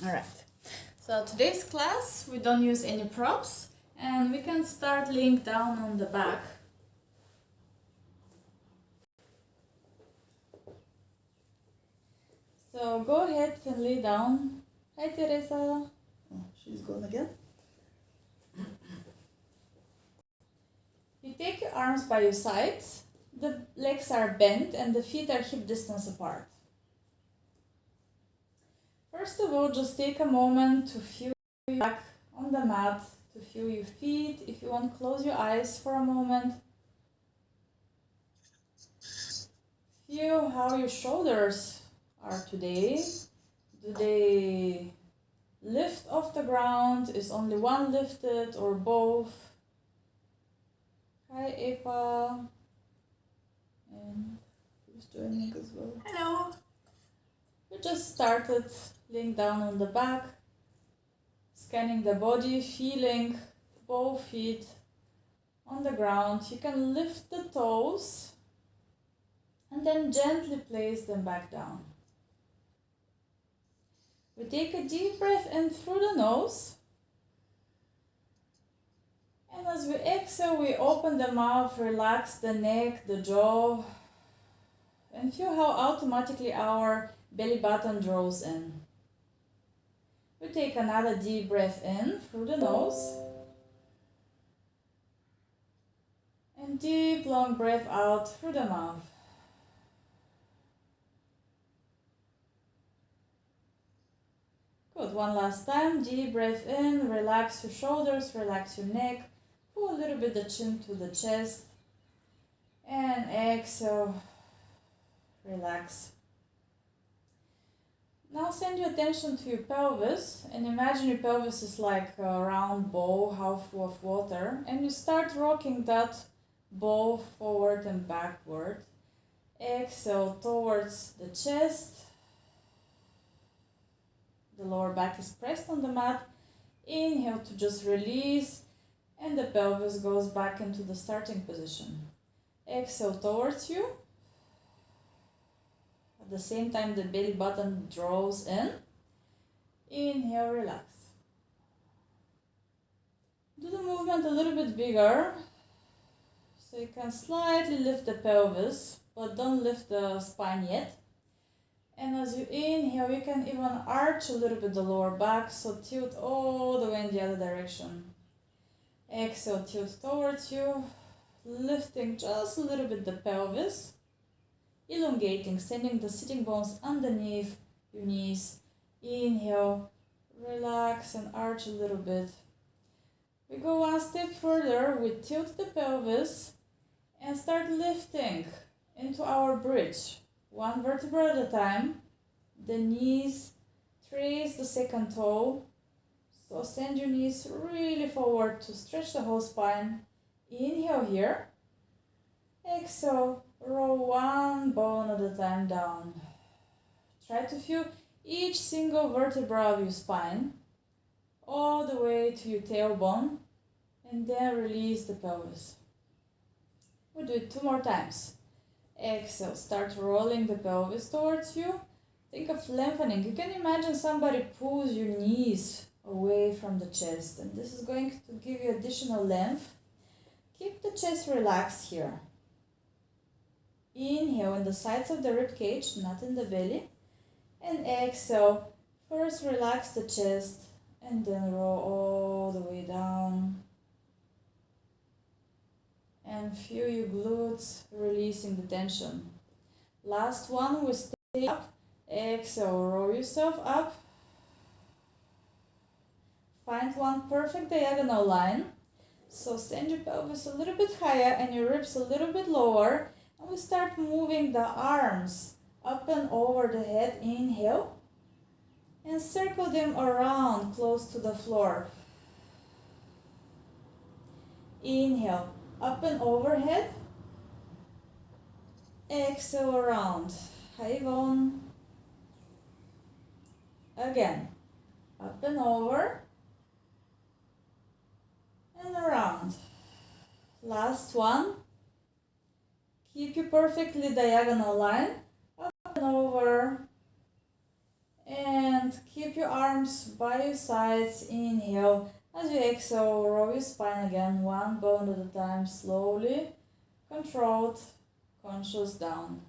Alright, so today's class we don't use any props and we can start laying down on the back. So go ahead and lay down. Hi Teresa. Oh, she's gone again. You take your arms by your sides, the legs are bent and the feet are hip distance apart. First of all, just take a moment to feel your back on the mat, to feel your feet. If you want, close your eyes for a moment. Feel how your shoulders are today. Do they lift off the ground? Is only one lifted or both? Hi Eva. And who's joining as well? Hello. We just started laying down on the back, scanning the body, feeling both feet on the ground. You can lift the toes and then gently place them back down. We take a deep breath in through the nose. And as we exhale, we open the mouth, relax the neck, the jaw, and feel how automatically our belly button draws in. We take another deep breath in through the nose. And deep long breath out through the mouth. Good, one last time, deep breath in, relax your shoulders, relax your neck, pull a little bit the chin to the chest, and exhale, relax. Now send your attention to your pelvis and imagine your pelvis is like a round bowl, half full of water, and you start rocking that bowl forward and backward. Exhale towards the chest. The lower back is pressed on the mat. Inhale to just release and the pelvis goes back into the starting position. Exhale towards you. At the same time the belly button draws in. Inhale, relax. Do the movement a little bit bigger. So you can slightly lift the pelvis, but don't lift the spine yet. And as you inhale, you can even arch a little bit the lower back, so tilt all the way in the other direction. Exhale, tilt towards you, lifting just a little bit the pelvis, elongating, sending the sitting bones underneath your knees. Inhale, relax and arch a little bit. We go one step further, we tilt the pelvis and start lifting into our bridge. One vertebra at a time. The knees trace the second toe. So send your knees really forward to stretch the whole spine. Inhale here. Exhale, roll one bone at a time down. Try to feel each single vertebra of your spine all the way to your tailbone and then release the pelvis. We'll do it 2 more times. Exhale, start rolling the pelvis towards you. Think of lengthening. You can imagine somebody pulls your knees away from the chest, and this is going to give you additional length. Keep the chest relaxed here. Inhale in the sides of the rib cage, not in the belly. And exhale, first relax the chest and then roll all the way down. And feel your glutes releasing the tension. Last one, we stay up. Exhale, roll yourself up. Find one perfect diagonal line. So send your pelvis a little bit higher and your ribs a little bit lower. And we start moving the arms up and over the head. Inhale. And circle them around close to the floor. Inhale. Up and overhead. Exhale around. Hi Yvonne. Again. Up and over. And around. Last one. Keep your perfectly diagonal line. Up and over. And keep Keep your arms by your sides. Inhale. As you exhale, roll your spine again, one bone at a time, slowly, controlled, conscious down.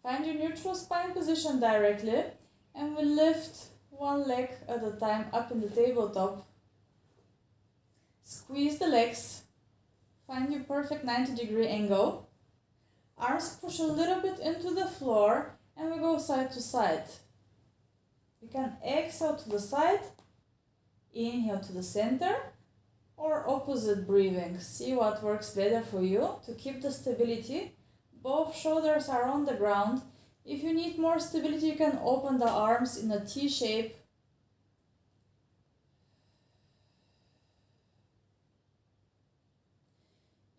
Find your neutral spine position directly, and we lift one leg at a time up in the tabletop. Squeeze the legs. Find your perfect 90-degree angle. Arms push a little bit into the floor, and we go side to side. You can exhale to the side, inhale to the center, or opposite breathing. See what works better for you to keep the stability. Both shoulders are on the ground. If you need more stability, you can open the arms in a T shape.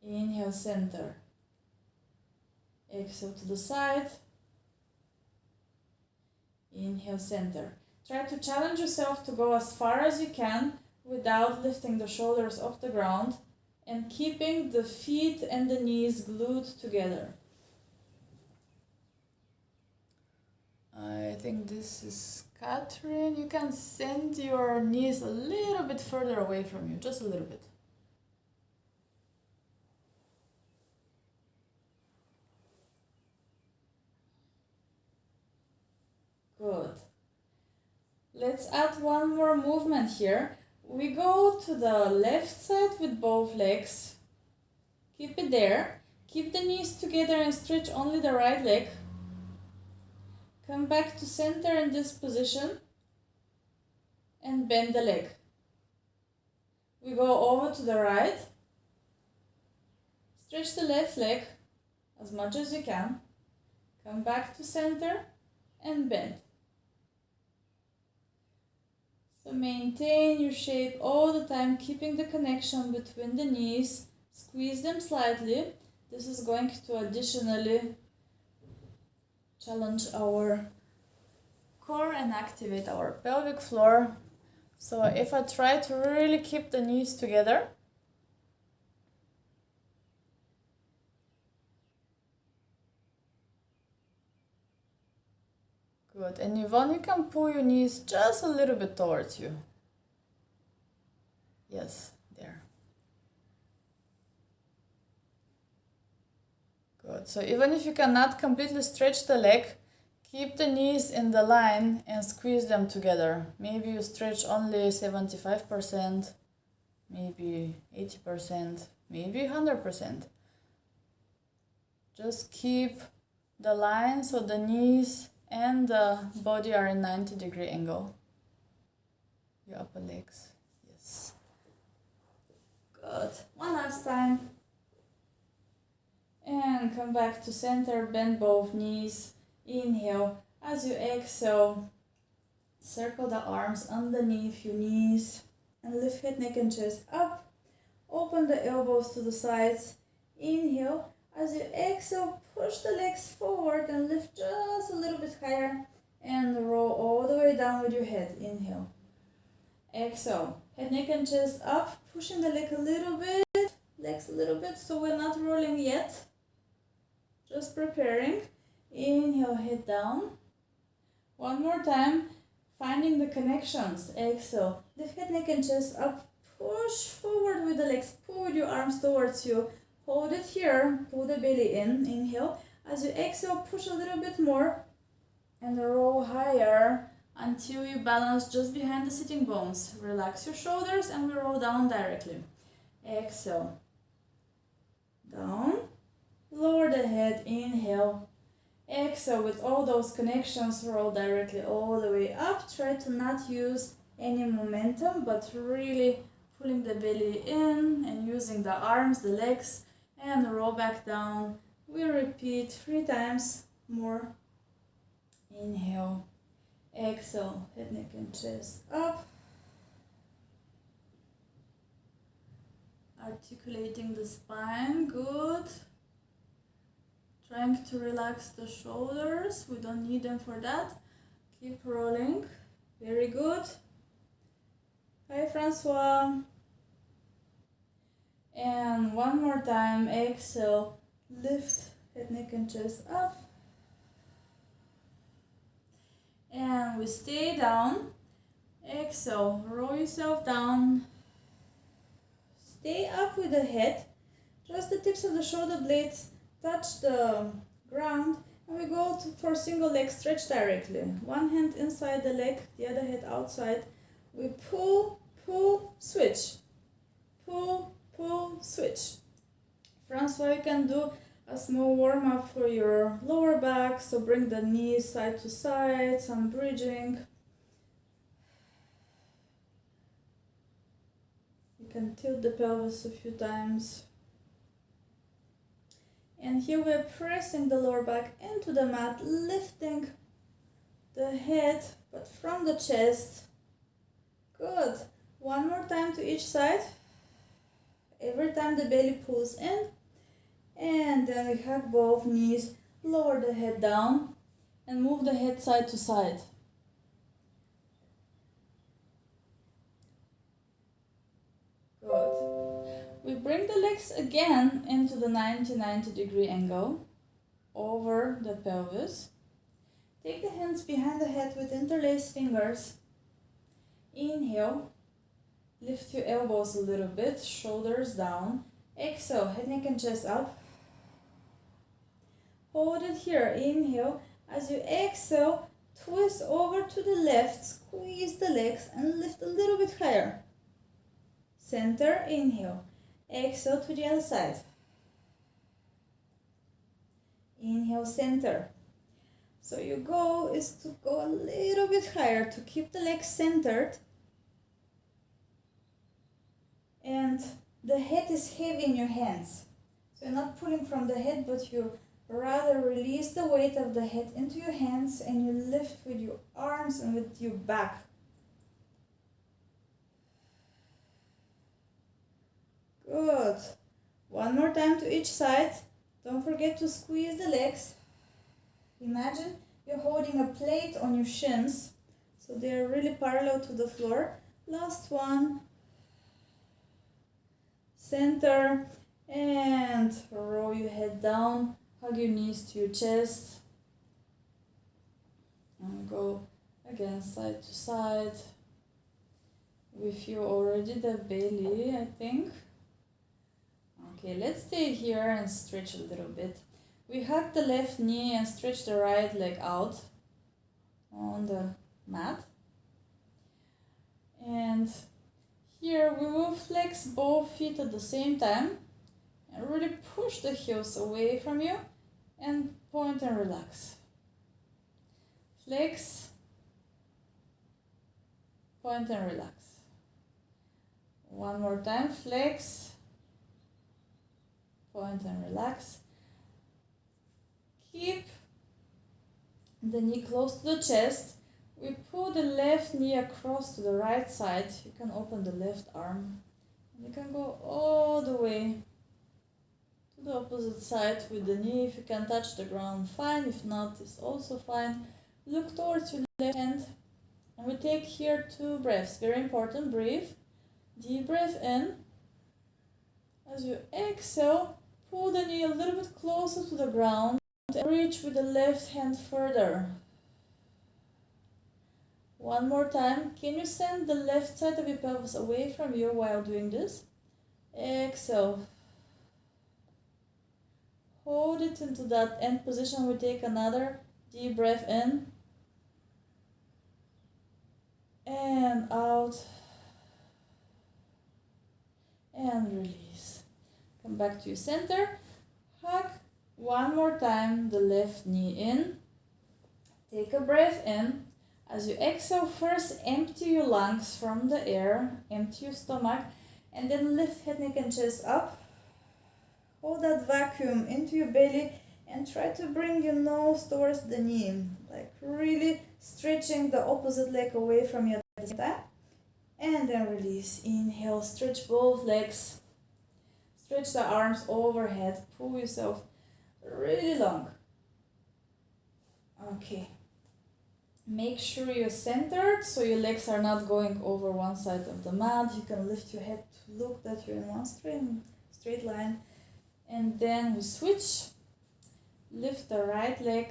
Inhale, center. Exhale to the side. Inhale, center. Try to challenge yourself to go as far as you can without lifting the shoulders off the ground and keeping the feet and the knees glued together. I think this is Catherine. You can send your knees a little bit further away from you, just a little bit. Good. Let's add one more movement here. We go to the left side with both legs. Keep it there. Keep the knees together and stretch only the right leg. Come back to center in this position and bend the leg. We go over to the right. Stretch the left leg as much as you can. Come back to center and bend. So maintain your shape all the time, keeping the connection between the knees. Squeeze them slightly. This is going to additionally challenge our core and activate our pelvic floor. So if I try to really keep the knees together, good. And Yvonne, you can pull your knees just a little bit towards you. Yes, there. Good. So even if you cannot completely stretch the leg, keep the knees in the line and squeeze them together. Maybe you stretch only 75%, maybe 80%, maybe 100%. Just keep the line so the knees and the body are in 90-degree angle. Your upper legs. Yes. Good. One last time. And come back to center. Bend both knees. Inhale. As you exhale, circle the arms underneath your knees and lift head, neck and chest up. Open the elbows to the sides. Inhale. As you exhale, push the legs forward and lift just a little bit higher and roll all the way down with your head. Inhale. Exhale. Head, neck and chest up, pushing the leg a little bit, legs a little bit, so we're not rolling yet. Just preparing. Inhale, head down. One more time, finding the connections. Exhale. Lift head, neck and chest up. Push forward with the legs. Pull with your arms towards you. Hold it here. Pull the belly in. Inhale. As you exhale, push a little bit more and roll higher until you balance just behind the sitting bones. Relax your shoulders and we roll down directly. Exhale. Down. Lower the head. Inhale. Exhale. With all those connections, roll directly all the way up. Try to not use any momentum, but really pulling the belly in and using the arms, the legs, and roll back down. We repeat 3 times more. Inhale. Exhale. Head, neck, and chest up. Articulating the spine. Good. Trying to relax the shoulders. We don't need them for that. Keep rolling. Very good. Hi, Francois. And one more time. Exhale. Lift head, neck, and chest up. And and we stay down. Exhale, roll yourself down. Stay up with the head. Just the tips of the shoulder blades touch the ground, and we go for single leg stretch directly. One hand inside the leg, the other hand outside. We pull, pull, switch. Pull, pull, switch. Francois, you can do a small warm-up for your lower back, so bring the knees side to side, some bridging. You can tilt the pelvis a few times. And here we're pressing the lower back into the mat, lifting the head, but from the chest. Good. One more time to each side. Every time the belly pulls in. And then we hug both knees, lower the head down, and move the head side to side. Good. We bring the legs again into the 90 degree angle over the pelvis. Take the hands behind the head with interlaced fingers. Inhale. Lift your elbows a little bit, shoulders down. Exhale, head, neck and chest up. Hold it here. Inhale. As you exhale, twist over to the left, squeeze the legs and lift a little bit higher. Center, inhale. Exhale to the other side. Inhale, center. So your goal is to go a little bit higher to keep the legs centered. And the head is heavy in your hands. So you're not pulling from the head, but you rather release the weight of the head into your hands and you lift with your arms and with your back. Good. One more time to each side. Don't forget to squeeze the legs. Imagine you're holding a plate on your shins, so they're really parallel to the floor. Last one. Center and roll your head down. Hug your knees to your chest. And go again side to side. We feel already the belly, I think. Okay, let's stay here and stretch a little bit. We hug the left knee and stretch the right leg out on the mat. And here we will flex both feet at the same time and really push the heels away from you and point and relax. Flex, point and relax. One more time, flex, point and relax. Keep the knee close to the chest. We pull the left knee across to the right side. You can open the left arm. You can go all the way to the opposite side with the knee. If you can touch the ground, fine. If not, it's also fine. Look towards your left hand. And we take here 2 breaths. Very important. Breathe. Deep breath in. As you exhale, pull the knee a little bit closer to the ground and reach with the left hand further. One more time. Can you send the left side of your pelvis away from you while doing this? Exhale. Hold it into that end position. We take another deep breath in and out and release. Come back to your center. Hug one more time the left knee in. Take a breath in. As you exhale, first empty your lungs from the air, empty your stomach, and then lift head, neck and chest up. Hold that vacuum into your belly and try to bring your nose towards the knee, like really stretching the opposite leg away from you at the same time. And then release. Inhale, stretch both legs. Stretch the arms overhead. Pull yourself really long. Okay. Make sure you're centered so your legs are not going over one side of the mat. You can lift your head to look that you're in one straight line. And then we switch. Lift the right leg,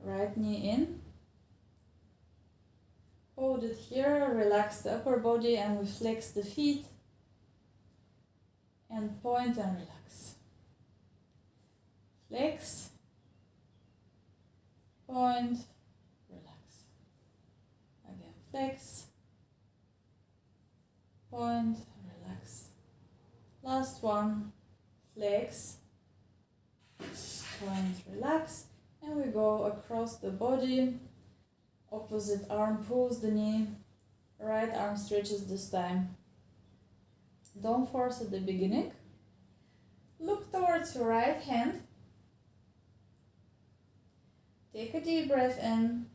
right knee in. Hold it here, relax the upper body, and we flex the feet and point and relax. Flex, point, relax. Again, flex, point, relax. Last one, flex, point, relax. And we go across the body. Opposite arm pulls the knee, right arm stretches this time. Don't force at the beginning. Look towards your right hand. Take a deep breath in.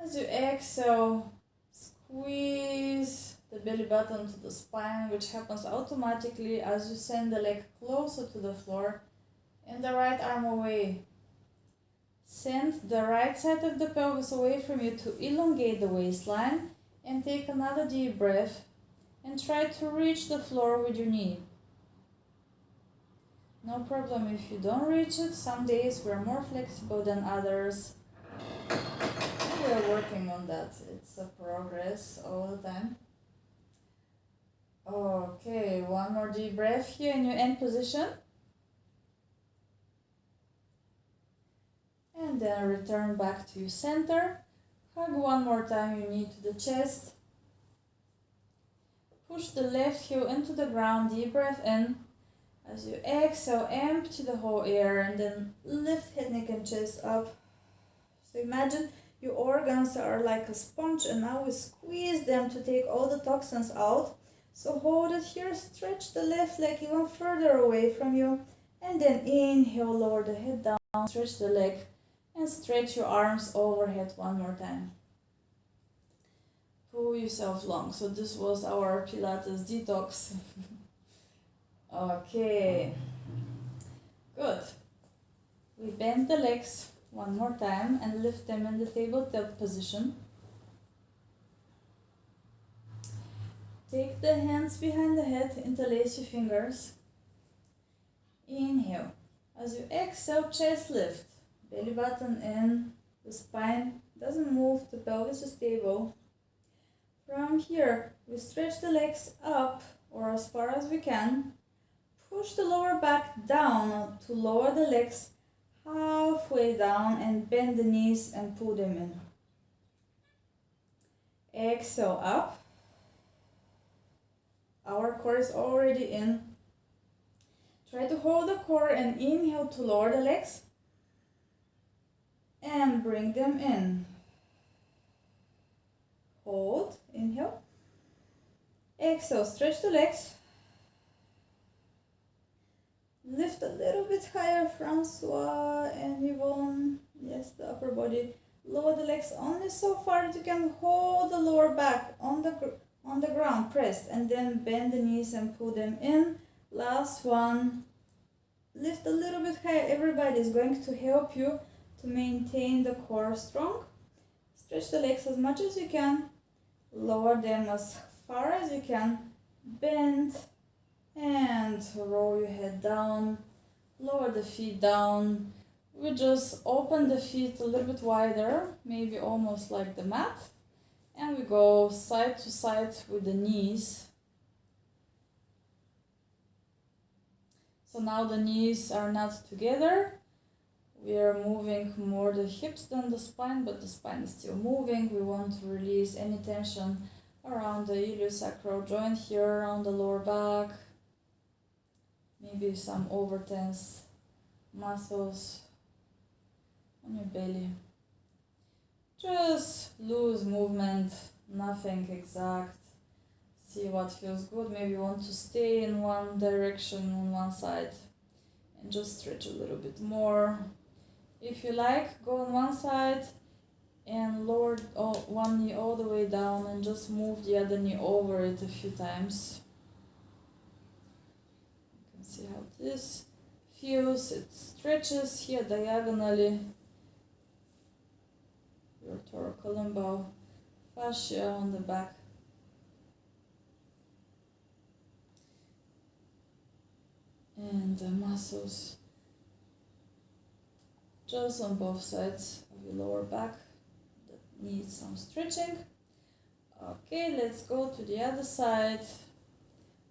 As you exhale, squeeze the belly button to the spine, which happens automatically as you send the leg closer to the floor and the right arm away. Send the right side of the pelvis away from you to elongate the waistline, and take another deep breath and try to reach the floor with your knee. No problem if you don't reach it. Some days we're more flexible than others. And we're working on that. It's a progress all the time. Okay, one more deep breath here in your end position. And then return back to your center. Hug one more time your knee to the chest. Push the left heel into the ground, deep breath in. As you exhale, empty the whole air and then lift head, neck and chest up. So imagine your organs are like a sponge and now we squeeze them to take all the toxins out. So hold it here, stretch the left leg even further away from you. And then inhale, lower the head down, stretch the leg. And stretch your arms overhead one more time. Pull yourself long. So this was our Pilates detox. Okay. Good. We bend the legs one more time and lift them in the tabletop position. Take the hands behind the head, interlace your fingers. Inhale. As you exhale, chest lift. Belly button in, the spine doesn't move, the pelvis is stable. From here, we stretch the legs up or as far as we can. Push the lower back down to lower the legs halfway down and bend the knees and pull them in. Exhale up. Our core is already in. Try to hold the core and inhale to lower the legs. And bring them in. Hold, inhale. Exhale, stretch the legs. Lift a little bit higher, Francois and Yvonne. Yes, the upper body. Lower the legs only so far that you can hold the lower back on the ground, pressed, and then bend the knees and pull them in. Last one. Lift a little bit higher. Everybody is going to help you to maintain the core strong. Stretch the legs as much as you can. Lower them as far as you can. Bend and roll your head down. Lower the feet down. We just open the feet a little bit wider, maybe almost like the mat. And we go side to side with the knees. So now the knees are not together. We are moving more the hips than the spine, but the spine is still moving. We want to release any tension around the iliosacral joint here, around the lower back. Maybe some over-tense muscles on your belly. Just loose movement, nothing exact. See what feels good. Maybe you want to stay in one direction on one side and just stretch a little bit more. If you like, go on one side and lower one knee all the way down and just move the other knee over it a few times. You can see how this feels. It stretches here diagonally. Your thoracolumbar fascia on the back. And the muscles just on both sides of your lower back, needs some stretching. Okay, let's go to the other side,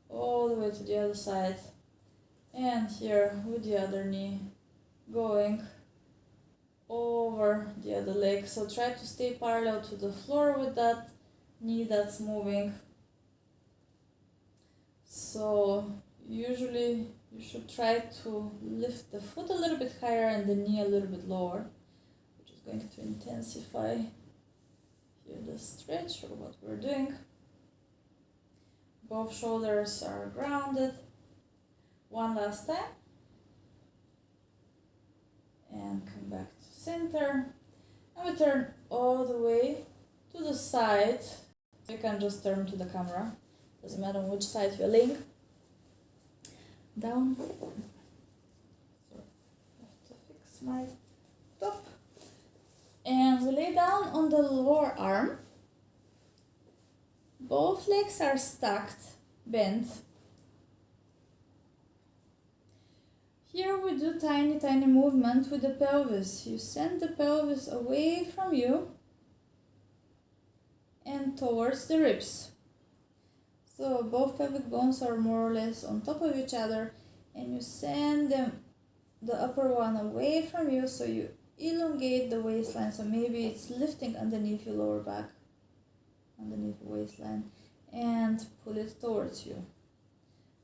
all the way to the other side, and here with the other knee going over the other leg. So try to stay parallel to the floor with that knee that's moving. So usually you should try to lift the foot a little bit higher and the knee a little bit lower, which is going to intensify here the stretch or what we're doing. Both shoulders are grounded. One last time. And come back to center. And we turn all the way to the side. You can just turn to the camera. Doesn't matter on which side you're laying. Down. So I have to fix my top. And we lay down on the lower arm. Both legs are stacked, bent. Here we do tiny movement with the pelvis. You send the pelvis away from you and towards the ribs. So both pelvic bones are more or less on top of each other, and you send them, the upper one, away from you, so you elongate the waistline. So maybe it's lifting underneath your lower back, underneath the waistline, and pull it towards you.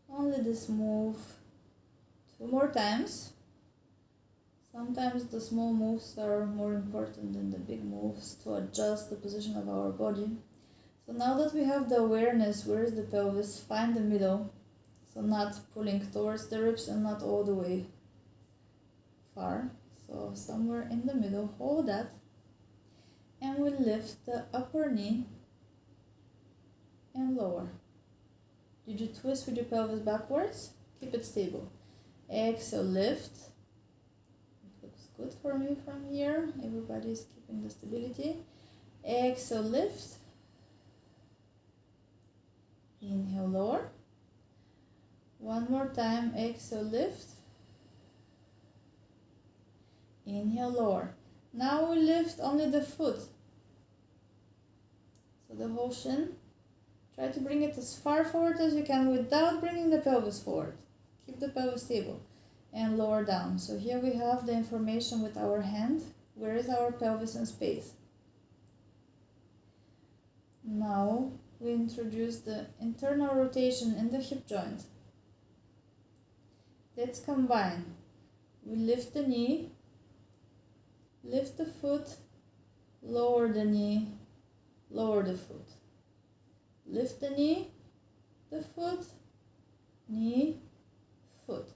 Only this move 2 more times. Sometimes the small moves are more important than the big moves to adjust the position of our body. So now that we have the awareness, where is the pelvis, find the middle. So not pulling towards the ribs and not all the way far. So somewhere in the middle, hold that. And we lift the upper knee and lower. Did you twist with your pelvis backwards? Keep it stable. Exhale, lift. It looks good for me from here. Everybody is keeping the stability. Exhale, lift. Inhale, lower. One more time. Exhale, lift. Inhale, lower. Now we lift only the foot. So the whole shin. Try to bring it as far forward as you can without bringing the pelvis forward. Keep the pelvis stable and lower down. So here we have the information with our hand. Where is our pelvis in space? Now we introduce the internal rotation in the hip joint. Let's combine. We lift the knee, lift the foot, lower the knee, lower the foot. Lift the knee, the foot, knee, foot.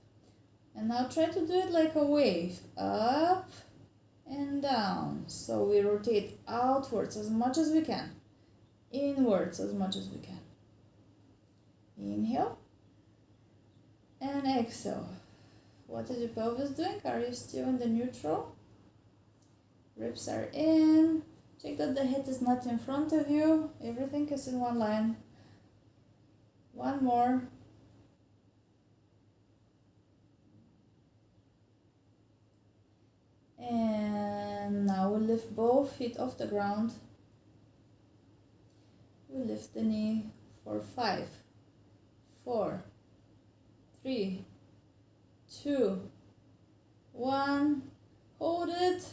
And now try to do it like a wave, up and down. So we rotate outwards as much as we can, inwards as much as we can. Inhale and exhale. What is your pelvis doing? Are you still in the neutral? Ribs are in. Check that the head is not in front of you. Everything is in one line. One more. And now we lift both feet off the ground. We lift the knee for 5, 4, 3, 2, 1. Hold it.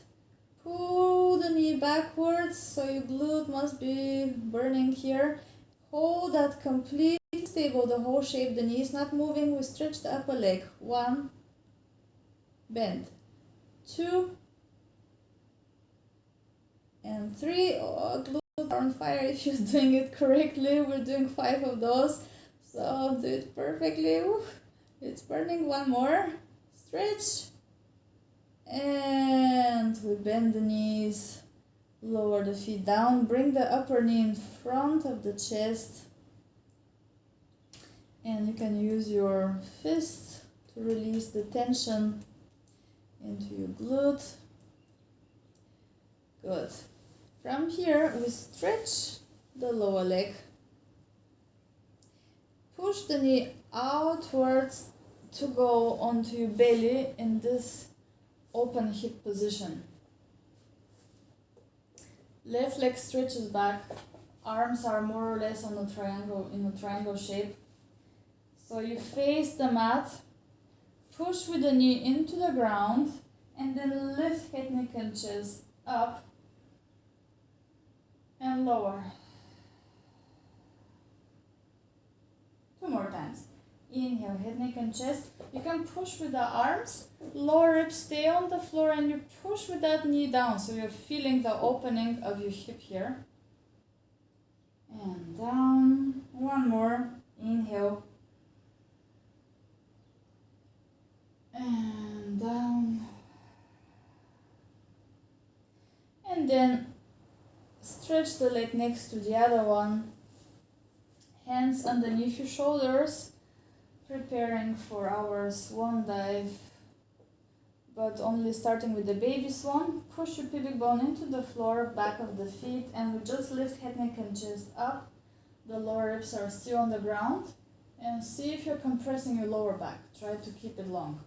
Pull the knee backwards, so your glute must be burning here. Hold that completely stable, the whole shape. The knee is not moving. We stretch the upper leg. 1, bend. 2, and 3. Oh, glutes are on fire if you're doing it correctly. We're doing 5 of those, so do it perfectly. It's burning. 1 more. Stretch. And we bend the knees, lower the feet down, bring the upper knee in front of the chest, and you can use your fist to release the tension into your glute. Good. From here we stretch the lower leg, push the knee outwards to go onto your belly in this open hip position. Left leg stretches back. Arms are more or less on a triangle, in a triangle shape. So you face the mat, push with the knee into the ground, and then lift head, neck, and chest up and lower. 2 more times. Inhale, head, neck, and chest. You can push with the arms, lower ribs stay on the floor, and you push with that knee down, so you're feeling the opening of your hip here. And down. 1 more. Inhale. And down. And then stretch the leg next to the other one. Hands underneath your shoulders, preparing for our swan dive, but only starting with the baby swan. Push your pubic bone into the floor, back of the feet, and we just lift head, neck, and chest up. The lower ribs are still on the ground, and see if you're compressing your lower back. Try to keep it long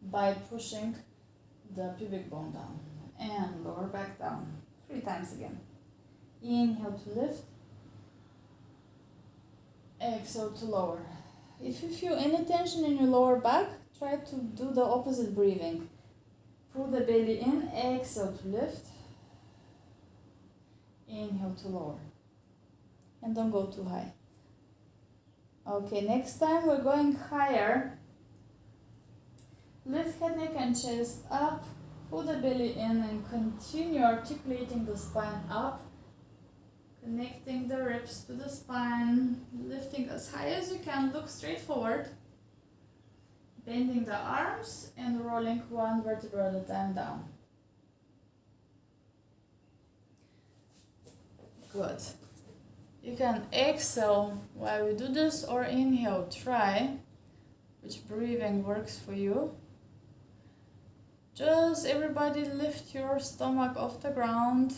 by pushing the pubic bone down and lower back down. 3 times again. Inhale to lift. Exhale to lower. If you feel any tension in your lower back, try to do the opposite breathing. Pull the belly in, exhale to lift. Inhale to lower. And don't go too high. Okay, next time we're going higher. Lift head, neck, and chest up. Pull the belly in and continue articulating the spine up. Connecting the ribs to the spine, lifting as high as you can, look straight forward. Bending the arms and rolling 1 vertebra at a time down. Good. You can exhale while we do this or inhale, try which breathing works for you. Just everybody lift your stomach off the ground.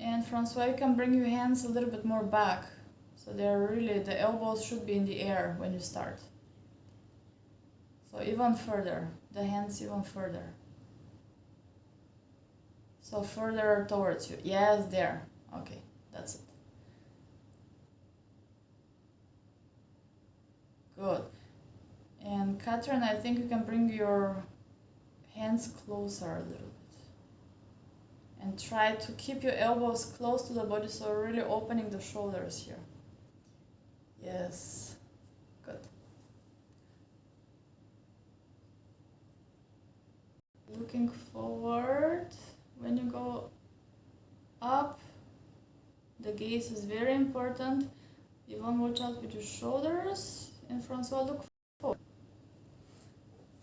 And Francois, you can bring your hands a little bit more back. So they're really, the elbows should be in the air when you start. So even further, the hands even further. So further towards you. Yes, there. Okay, that's it. Good. And Catherine, I think you can bring your hands closer a little bit. And try to keep your elbows close to the body, so really opening the shoulders here. Yes, good. Looking forward. When you go up, the gaze is very important. You want to watch out with your shoulders. And Francois, look forward.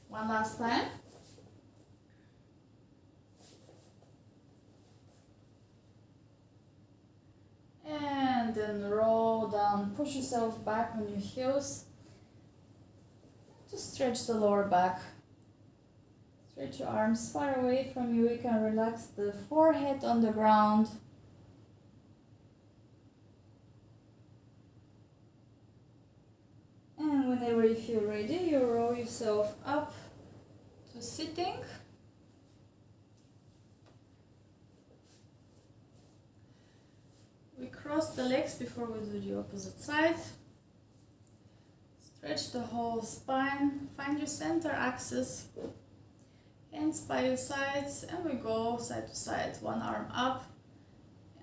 One last time. And then roll down, push yourself back on your heels. Just stretch the lower back. Stretch your arms far away from you. You can relax the forehead on the ground. And whenever you feel ready, you roll yourself up to sitting. We cross the legs before we do the opposite side. Stretch the whole spine. Find your center axis. Hands by your sides, and we go side to side. 1 arm up.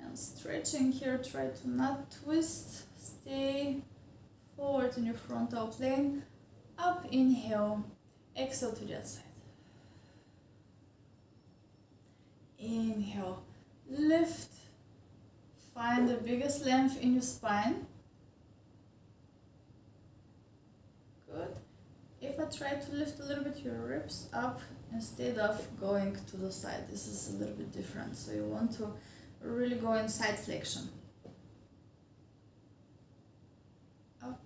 And stretching here, try to not twist. Stay forward in your frontal plane. Up, inhale. Exhale to the other side. Inhale. Lift. Find the biggest length in your spine. Good. If I try to lift a little bit your ribs up instead of going to the side, this is a little bit different. So you want to really go in side flexion. Up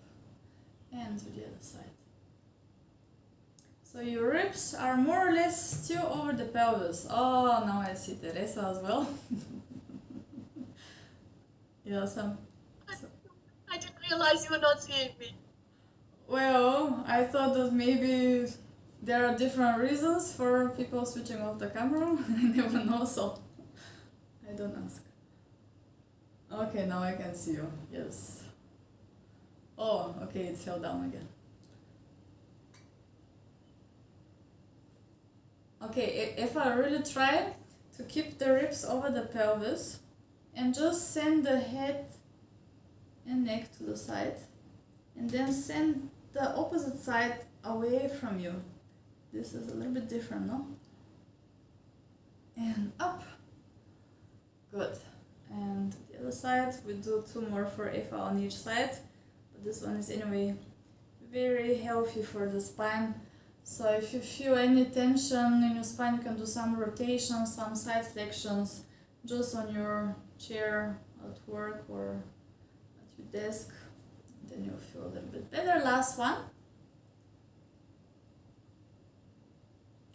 and to the other side. So your ribs are more or less still over the pelvis. Oh, now I see Teresa as well. Yeah, I didn't realize you were not seeing me. Well, I thought that maybe there are different reasons for people switching off the camera. I never know, so I don't ask. Okay, now I can see you. Yes. Oh, okay, it fell down again. Okay, if I really try to keep the ribs over the pelvis and just send the head and neck to the side, and then send the opposite side away from you. This is a little bit different, no? And up. Good. And the other side, we do 2 more for Eva on each side, but this one is anyway very healthy for the spine. So if you feel any tension in your spine, you can do some rotations, some side flexions, just on your chair at work or at your desk. Then you'll feel a little bit better. Last one.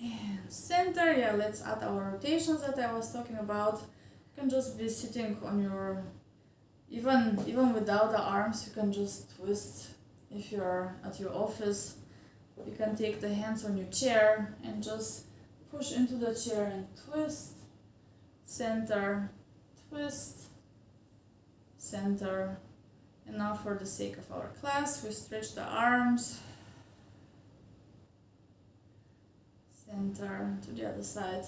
And center, yeah, let's add our rotations that I was talking about. You can just be sitting on your, even without the arms, you can just twist. If you're at your office, you can take the hands on your chair and just push into the chair and twist, center, twist, center. And now for the sake of our class, we stretch the arms, center to the other side,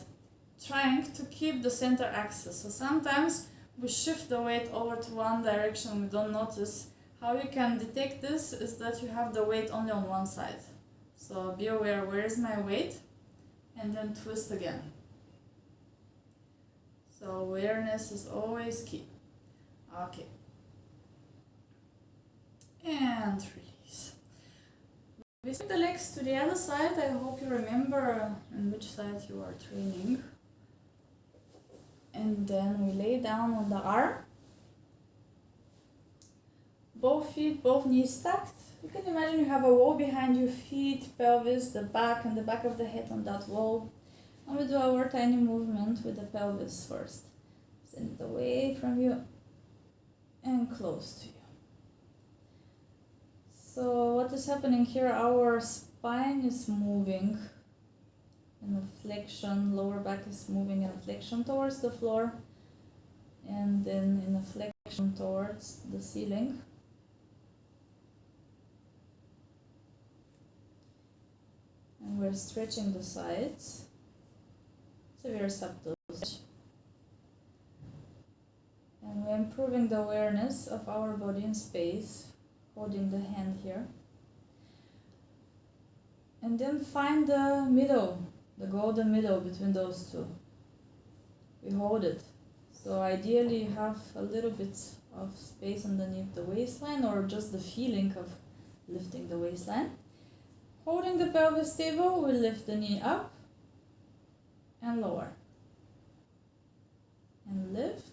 trying to keep the center axis. So sometimes we shift the weight over to one direction, we don't notice. How you can detect this is that you have the weight only on one side. So be aware, where is my weight? And then twist again. So awareness is always key. Okay. And release. We swing the legs to the other side. I hope you remember on which side you are training. And then we lay down on the arm. Both feet, both knees stacked. You can imagine you have a wall behind your feet, pelvis, the back, and the back of the head on that wall. And we do our tiny movement with the pelvis first. Send it away from you and close to you. So what is happening here? Our spine is moving in a flexion, lower back is moving in a flexion towards the floor, and then in a flexion towards the ceiling. And we're stretching the sides. It's a very subtle stretch. And we're improving the awareness of our body in space, holding the hand here. And then find the middle, the golden middle between those two. We hold it. So ideally you have a little bit of space underneath the waistline, or just the feeling of lifting the waistline. Holding the pelvis stable, we lift the knee up and lower. And lift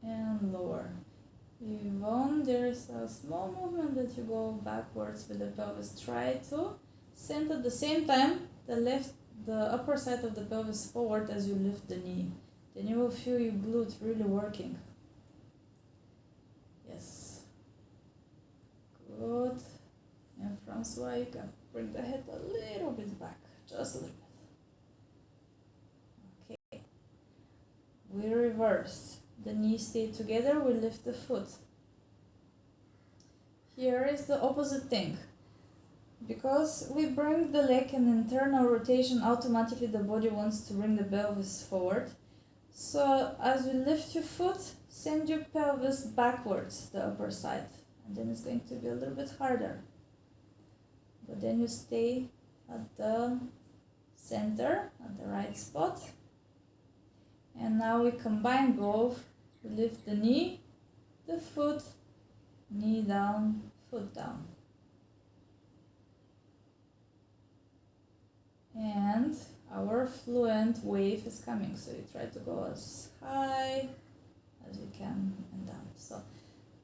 and lower. Even there is a small movement that you go backwards with the pelvis. Try to send at the same time the upper side of the pelvis forward as you lift the knee. Then you will feel your glute really working. Yes. Good. And Francois, you can bring the head a little bit back, just a little bit. Okay. We reverse. The knees stay together, we lift the foot. Here is the opposite thing. Because we bring the leg in internal rotation, automatically the body wants to bring the pelvis forward. So as we lift your foot, send your pelvis backwards, the upper side. And then it's going to be a little bit harder. But then you stay at the center, at the right spot. And now we combine both. We lift the knee, the foot, knee down, foot down. And our fluent wave is coming. So you try to go as high as you can and down. So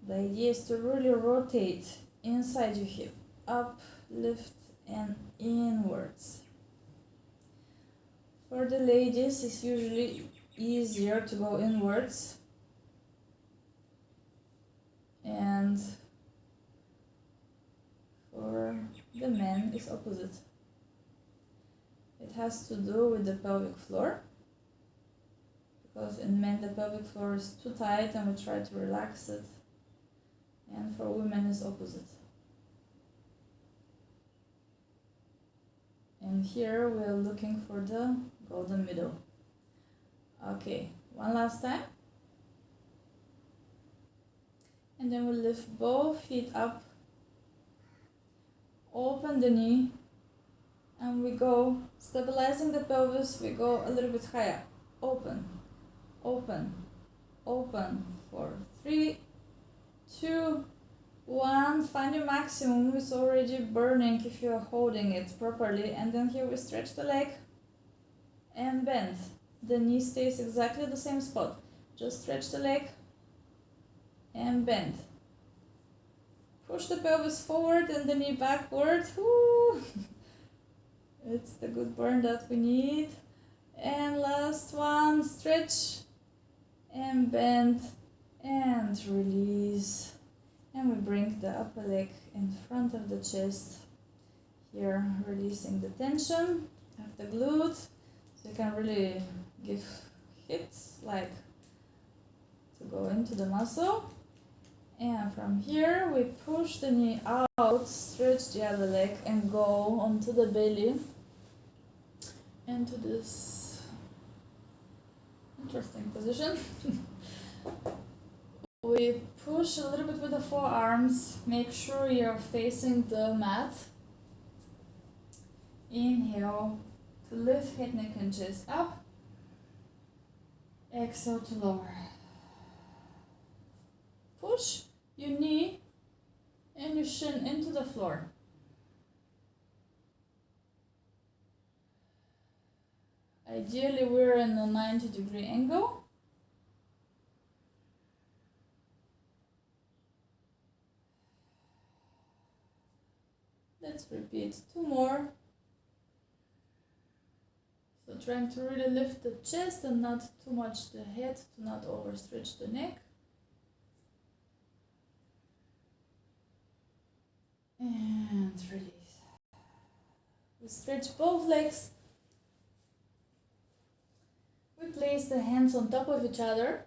the idea is to really rotate inside your hip, up, lift, and inwards. For the ladies, it's usually easier to go inwards, and for the men it's opposite. It has to do with the pelvic floor, because in men the pelvic floor is too tight and we try to relax it, and for women it's opposite. And here we're looking for the golden middle. Okay, one last time. And then we lift both feet up, open the knee, and we go, stabilizing the pelvis, we go a little bit higher. Open, open, open for 3, 2, 1. Find your maximum. It's already burning if you are holding it properly. And then here we stretch the leg and bend. The knee stays exactly the same spot. Just stretch the leg and bend. Push the pelvis forward and the knee backward. Woo! It's the good burn that we need. And last one, stretch and bend and release. And we bring the upper leg in front of the chest. Here, releasing the tension of the glute. So you can really give hits, like to go into the muscle. And from here, we push the knee out, stretch the other leg and go onto the belly. Into this interesting position. We push a little bit with the forearms. Make sure you're facing the mat. Inhale to lift head, neck and chest up. Exhale to lower. Push your knee and your shin into the floor. Ideally, we're in a 90-degree angle. Let's repeat 2 more. So trying to really lift the chest and not too much the head, to not overstretch the neck. And release. We stretch both legs. We place the hands on top of each other.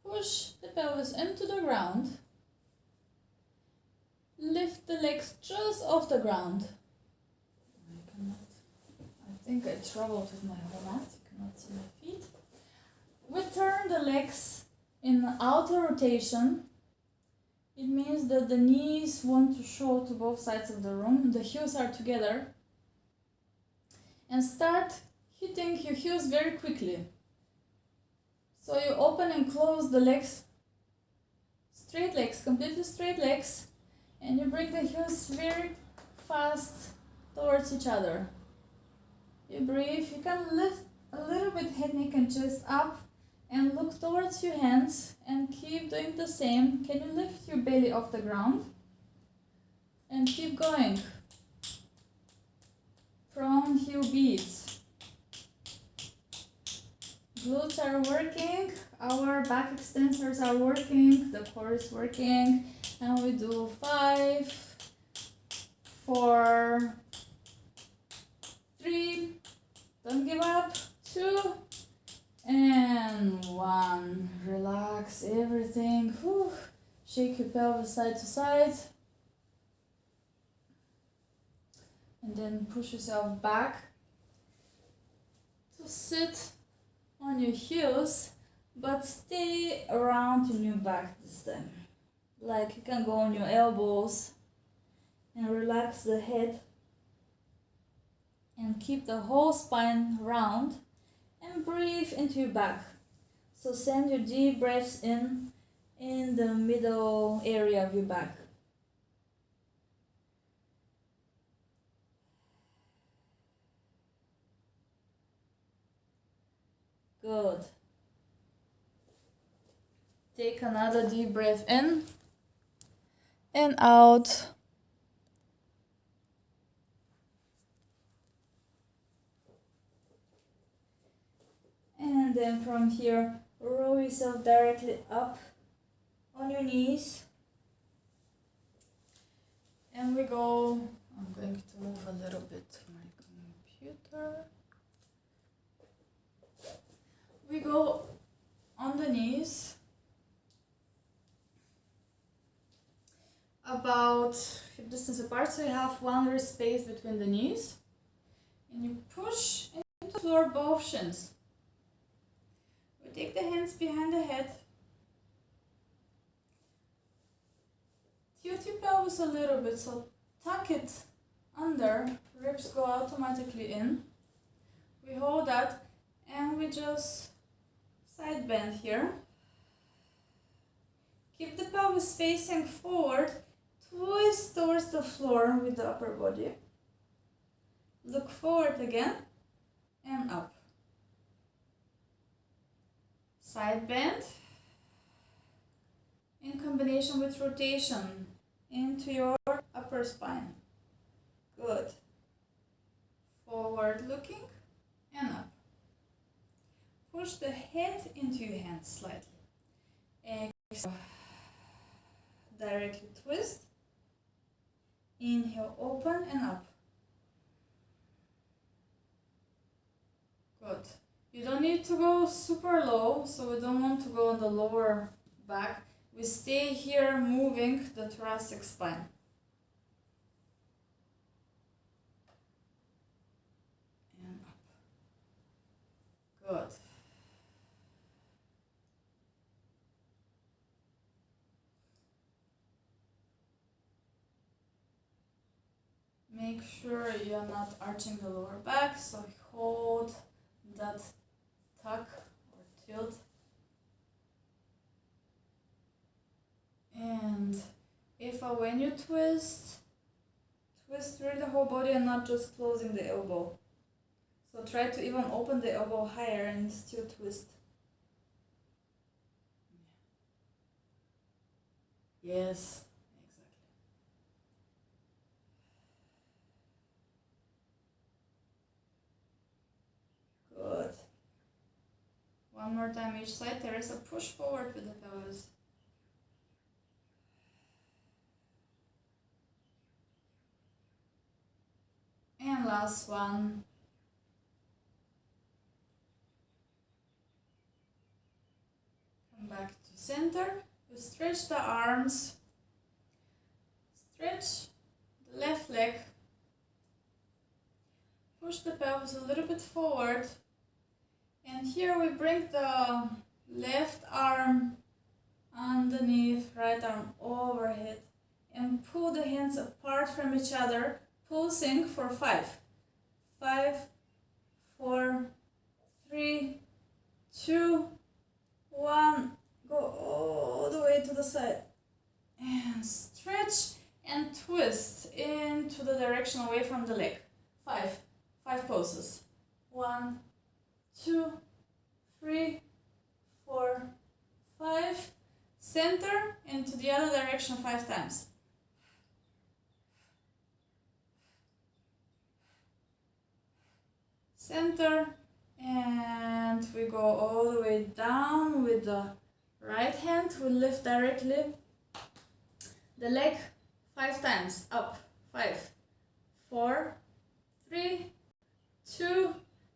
Push the pelvis into the ground. Lift the legs just off the ground. I think I troubled with my whole mat. You cannot see my feet. We turn the legs in outer rotation. It means that the knees want to show to both sides of the room. The heels are together. And start hitting your heels very quickly. So you open and close the legs. Straight legs, completely straight legs. And you bring the heels very fast towards each other. You breathe. You can lift a little bit head, neck and chest up and look towards your hands and keep doing the same. Can you lift your belly off the ground? And keep going. Prone heel beats. Glutes are working. Our back extensors are working. The core is working. And we do 5, 4, 3, don't give up, 2, and 1. Relax everything. Whew. Shake your pelvis side to side. And then push yourself back to sit on your heels, but stay around your new back this time. Like you can go on your elbows and relax the head and keep the whole spine round and breathe into your back. So send your deep breaths in the middle area of your back. Good. Take another deep breath in and out. And then from here, roll yourself directly up on your knees. And we go, I'm going to move a little bit my computer. we go on the knees about hip distance apart, so you have 1 wrist space between the knees, and you push into the floor both shins. We take the hands behind the head, tilt your pelvis a little bit, so tuck it under, ribs go automatically in. We hold that and we just side bend here. Keep the pelvis facing forward, twist towards the floor with the upper body. Look forward again and up. Side bend in combination with rotation into your upper spine. Good. Forward looking and up. Push the head into your hands slightly. Exhale. Directly twist. Inhale, open and up. Good. You don't need to go super low, so we don't want to go on the lower back. We stay here moving the thoracic spine. And up. Good. Make sure you're not arching the lower back, so hold that tuck or tilt. And when you twist through the whole body and not just closing the elbow. So try to even open the elbow higher and still twist. Yes, exactly. Good. One more time each side. There is a push forward with the pelvis. And last one. Come back to center. You stretch the arms. Stretch the left leg. Push the pelvis a little bit forward. And here we bring the left arm underneath, right arm overhead. And pull the hands apart from each other. Pulsing for 5. 5, 4, 3, 2, 1. Go all the way to the side. And stretch and twist into the direction away from the leg. 5 pulses. 1, 2, 3, 4, 5. Center into the other direction 5 times. Center, and we go all the way down with the right hand. We lift directly the leg 5 times. Up. 5, 4, 3, 2,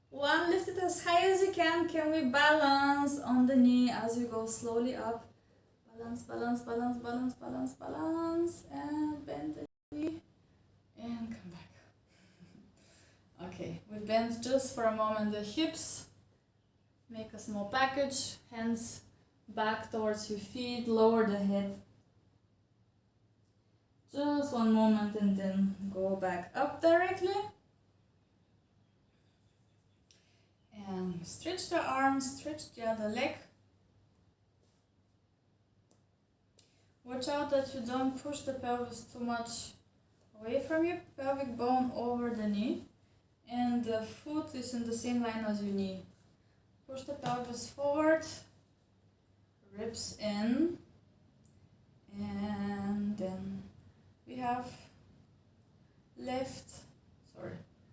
1. Lift it as high as you can. Can we balance on the knee as we go slowly up? Balance, balance, balance, balance, balance, balance, and bend the knee and come back. Okay, we bend just for a moment the hips. Make a small package. Hands back towards your feet. Lower the head. Just one moment and then go back up directly. And stretch the arms, stretch the other leg. Watch out that you don't push the pelvis too much away from your pelvic bone over the knee. And the foot is in the same line as your knee. Push the pelvis forward, ribs in, and then we have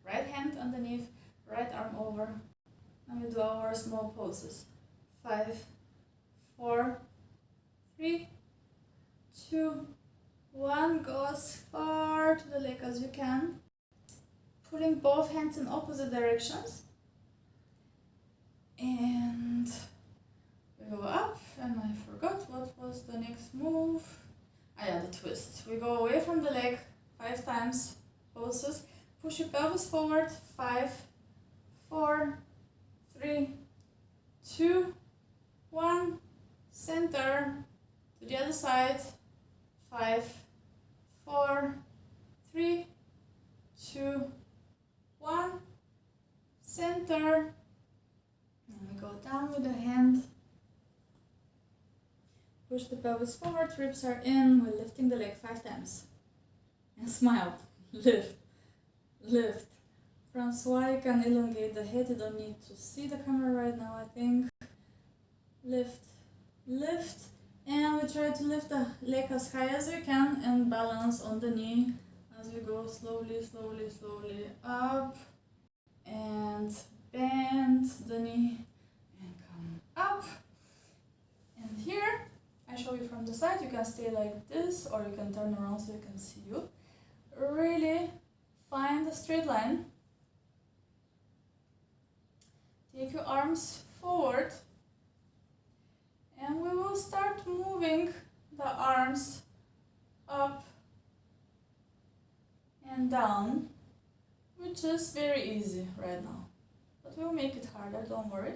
right hand underneath, right arm over, and we do our small poses. 5, 4, 3, 2, 1. Go as far to the leg as you can. Pulling both hands in opposite directions. And We go away from the leg 5 times. Pulses. Push your pelvis forward. 5, 4, 3, 2, 1. Center. To the other side. 5, 4, 3, 2, 1. Center. And we go down with the hand. Push the pelvis forward, ribs are in. We're lifting the leg 5 times. And smile. Lift. Lift. Francois, you can elongate the head. You don't need to see the camera right now, I think. Lift. Lift. And we try to lift the leg as high as we can and balance on the knee as we go slowly, slowly, slowly up. And bend the knee and come up. And here, I show you from the side. You can stay like this or you can turn around so you can see you. Really find a straight line. Take your arms forward. And we will start moving the arms up and down, which is very easy right now. But we'll make it harder, don't worry.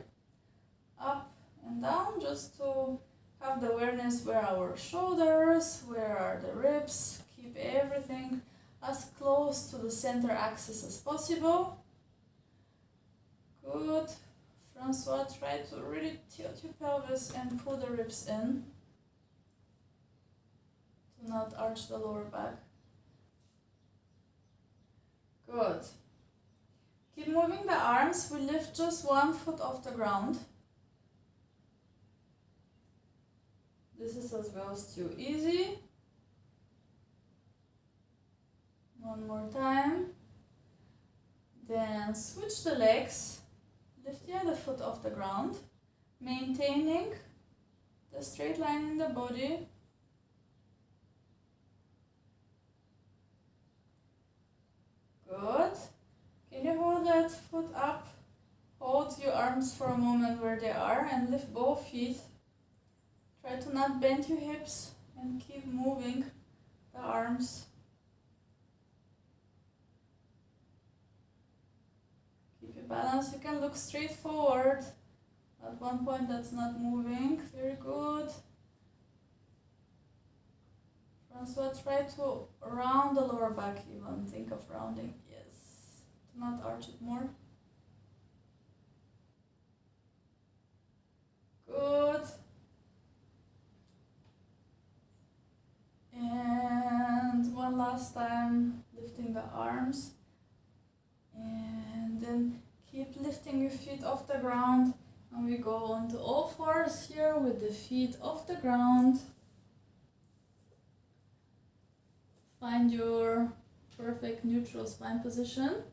Up and down, just to have the awareness where our shoulders, where are the ribs. Keep everything as close to the center axis as possible. Good. Francois, try to really tilt your pelvis and pull the ribs in. Do not arch the lower back. Good. Keep moving the arms. We lift just 1 foot off the ground. This is as well still easy. One more time. Then switch the legs. Lift the other foot off the ground, maintaining the straight line in the body. Good. Can you hold that foot up? Hold your arms for a moment where they are and lift both feet. Try to not bend your hips and keep moving the arms. Keep your balance. You can look straight forward. At one point that's not moving. Very good. Francois, try to round the lower back even. Think of rounding. Yes. Do not arch it more. Good. And one last time, lifting the arms. And then keep lifting your feet off the ground. And we go onto all fours here with the feet off the ground. Find your perfect neutral spine position.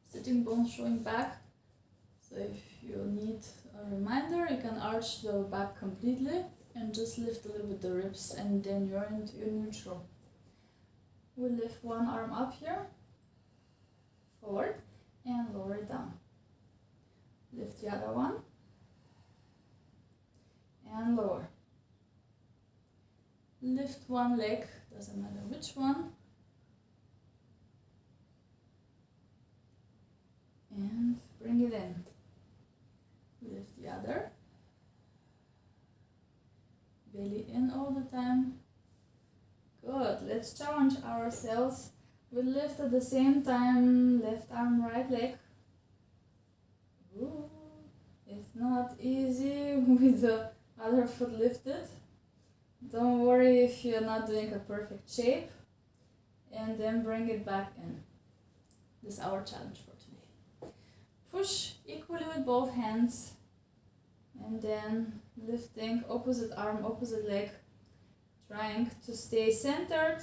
Sitting bones showing back. So if you need a reminder, you can arch the back completely and just lift a little bit the ribs, and then you're into your neutral. We'll lift one arm up here, forward, and lower it down. Lift the other one, and lower. Lift one leg, doesn't matter which one, and bring it in. Lift the other. Belly in all the time. Good. Let's challenge ourselves. We lift at the same time. Left arm, right leg. Ooh. It's not easy with the other foot lifted. Don't worry if you're not doing a perfect shape. And then bring it back in. This is our challenge for today. Push equally with both hands. And then lifting opposite arm, opposite leg. Trying to stay centered.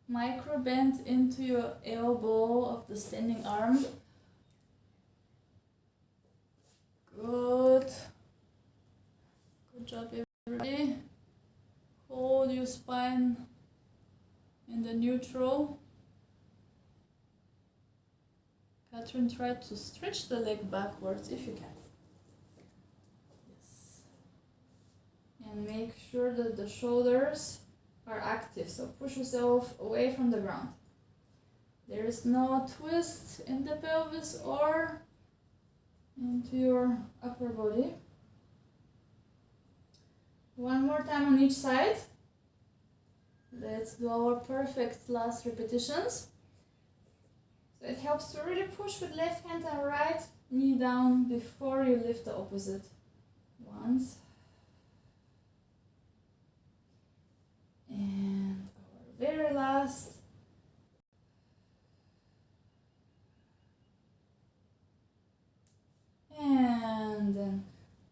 Micro bend into your elbow of the standing arm. Good. Good job, everybody. Hold your spine in the neutral. Catherine, try to stretch the leg backwards if you can. Yes. And make sure that the shoulders are active, so push yourself away from the ground. There is no twist in the pelvis or into your upper body. One more time on each side. Let's do our perfect last repetitions. So it helps to really push with left hand and right knee down before you lift the opposite. Once. And our very last. And then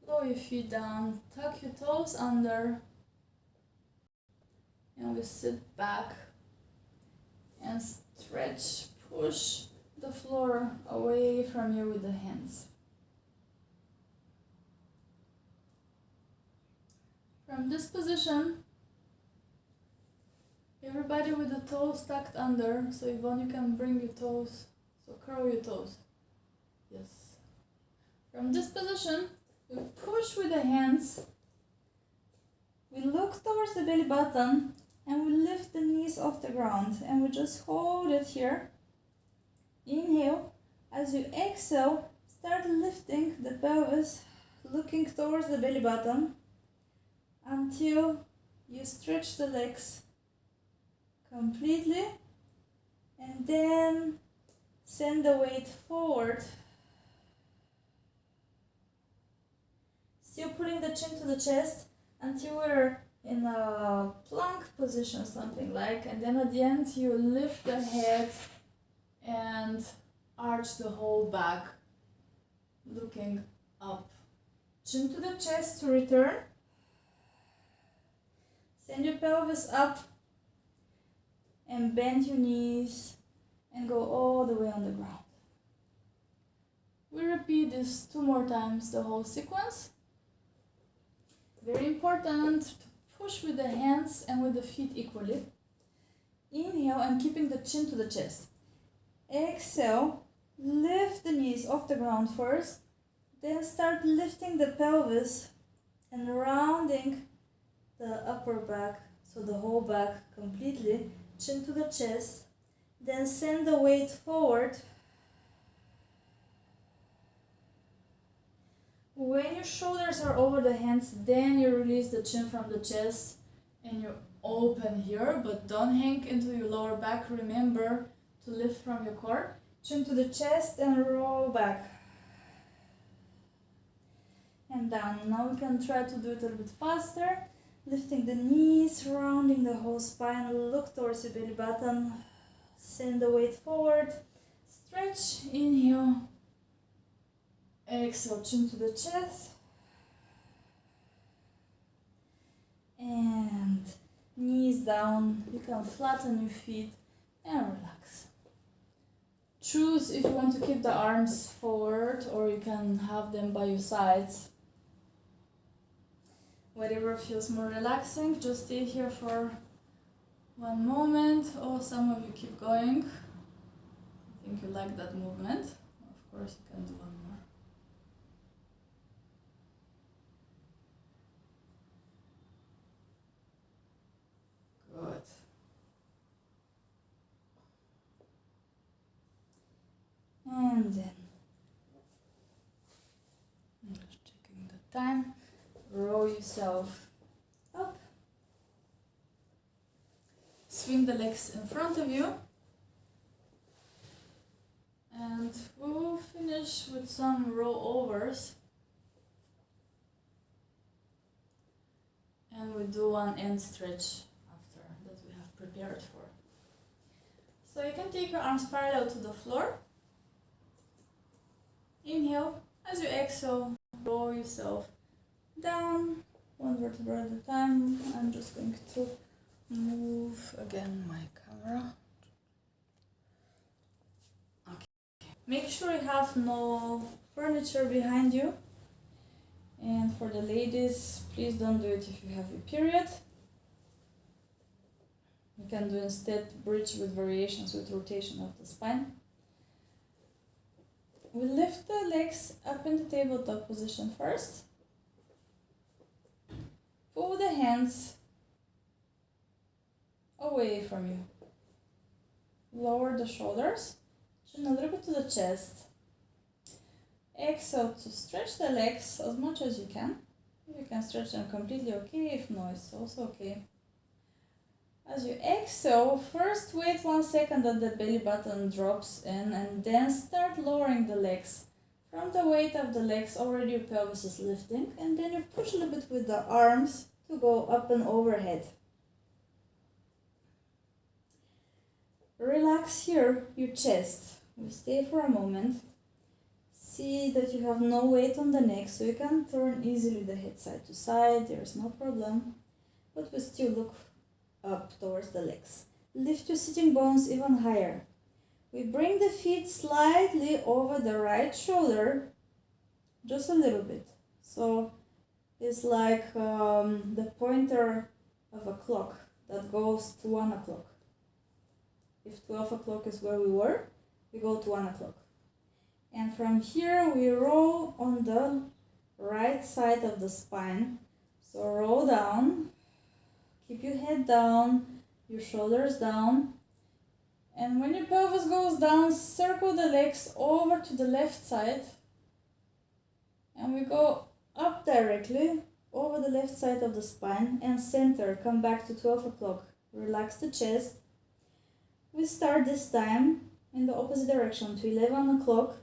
lower your feet down, tuck your toes under, and we sit back and stretch, push the floor away from you with the hands. From this position, everybody with the toes tucked under, so Yvonne, you can bring your toes, so curl your toes. Yes. From this position, we push with the hands, we look towards the belly button, and we lift the knees off the ground, and we just hold it here. Inhale. As you exhale, start lifting the pelvis, looking towards the belly button, until you stretch the legs completely, and then send the weight forward. Still pulling the chin to the chest until we're in a plank position, something like, and then at the end you lift the head and arch the whole back, looking up. Chin to the chest to return. Send your pelvis up and bend your knees and go all the way on the ground. We repeat this 2 more times, the whole sequence. Very important to push with the hands and with the feet equally. Inhale and keeping the chin to the chest. Exhale, lift the knees off the ground first, then start lifting the pelvis and rounding the upper back, so the whole back completely, chin to the chest, then send the weight forward. When your shoulders are over the hands, then you release the chin from the chest and you open here, but don't hang into your lower back. Remember to lift from your core. Chin to the chest and roll back. And down. Now we can try to do it a little bit faster. Lifting the knees, rounding the whole spine, look towards your belly button. Send the weight forward. Stretch, inhale. Exhale, chin to the chest. And knees down. You can flatten your feet and relax. Choose if you want to keep the arms forward or you can have them by your sides. Whatever feels more relaxing, just stay here for 1 moment, or some of you keep going. I think you like that movement. Of course, you can do 1 more. Good. And then, I'm just checking the time. Roll yourself up. Swing the legs in front of you. And we'll finish with some rollovers. And we do 1 end stretch after that we have prepared for. So you can take your arms parallel to the floor. Inhale. As you exhale, roll yourself down, 1 vertebra at a time. I'm just going to move again my camera. Okay. Make sure you have no furniture behind you. And for the ladies, please don't do it if you have your period. You can do instead bridge with variations with rotation of the spine. We lift the legs up in the tabletop position first. Pull the hands away from you. Lower the shoulders, chin a little bit to the chest. Exhale to stretch the legs as much as you can. If you can stretch them completely, okay. If no, it's also okay. As you exhale, first wait 1 second that the belly button drops in and then start lowering the legs. From the weight of the legs, already your pelvis is lifting, and then you push a little bit with the arms to go up and overhead. Relax here your chest. We stay for a moment. See that you have no weight on the neck, so you can turn easily the head side to side. There's no problem. But we still look up towards the legs. Lift your sitting bones even higher. We bring the feet slightly over the right shoulder, just a little bit. So it's like the pointer of a clock that goes to 1 o'clock. If 12 o'clock is where we were, we go to 1 o'clock. And from here we roll on the right side of the spine. So roll down, keep your head down, your shoulders down. And when your pelvis goes down, circle the legs over to the left side. And we go up directly over the left side of the spine and center. Come back to 12 o'clock. Relax the chest. We start this time in the opposite direction to 11 o'clock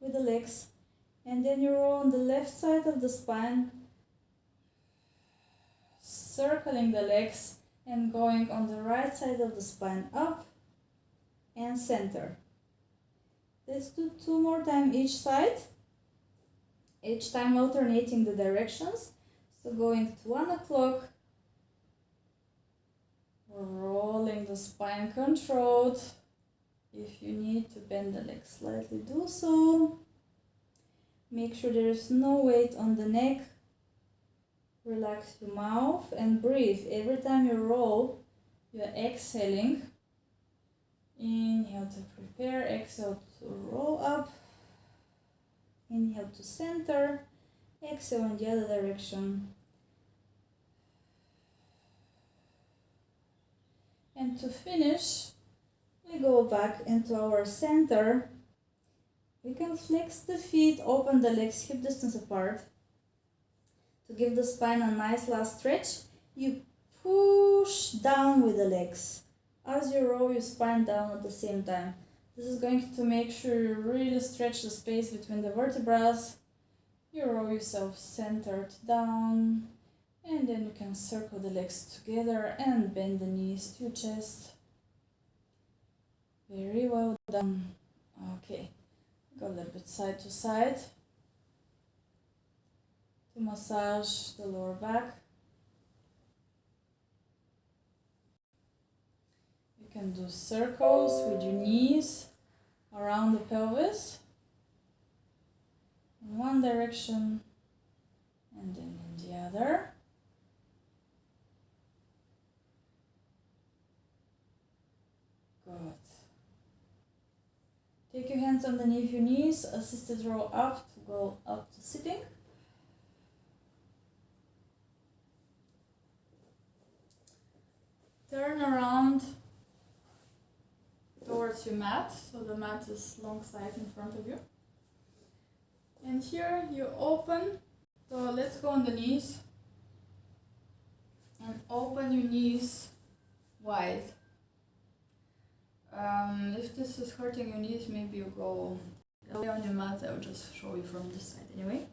with the legs. And then you roll on the left side of the spine, circling the legs and going on the right side of the spine up and center. Let's do 2 more times each side, each time alternating the directions. So going to 1 o'clock, rolling the spine controlled. If you need to bend the legs slightly, do so. Make sure there is no weight on the neck. Relax your mouth and breathe. Every time you roll, you're exhaling. Inhale to prepare, exhale to roll up. Inhale to center, exhale in the other direction. And to finish, we go back into our center. We can flex the feet, open the legs hip distance apart. To give the spine a nice last stretch, you push down with the legs. As you roll your spine down at the same time. This is going to make sure you really stretch the space between the vertebrae. You roll yourself centered down. And then you can circle the legs together and bend the knees to your chest. Very well done. Okay, go a little bit side to side to massage the lower back. You can do circles with your knees around the pelvis in one direction and then in the other. Good. Take your hands underneath your knees, assisted roll up to go up to sitting. Turn around towards your mat, so the mat is long side in front of you. And here you open, so let's go on the knees and open your knees wide. If this is hurting your knees, maybe you go away on your mat. I'll just show you from this side anyway.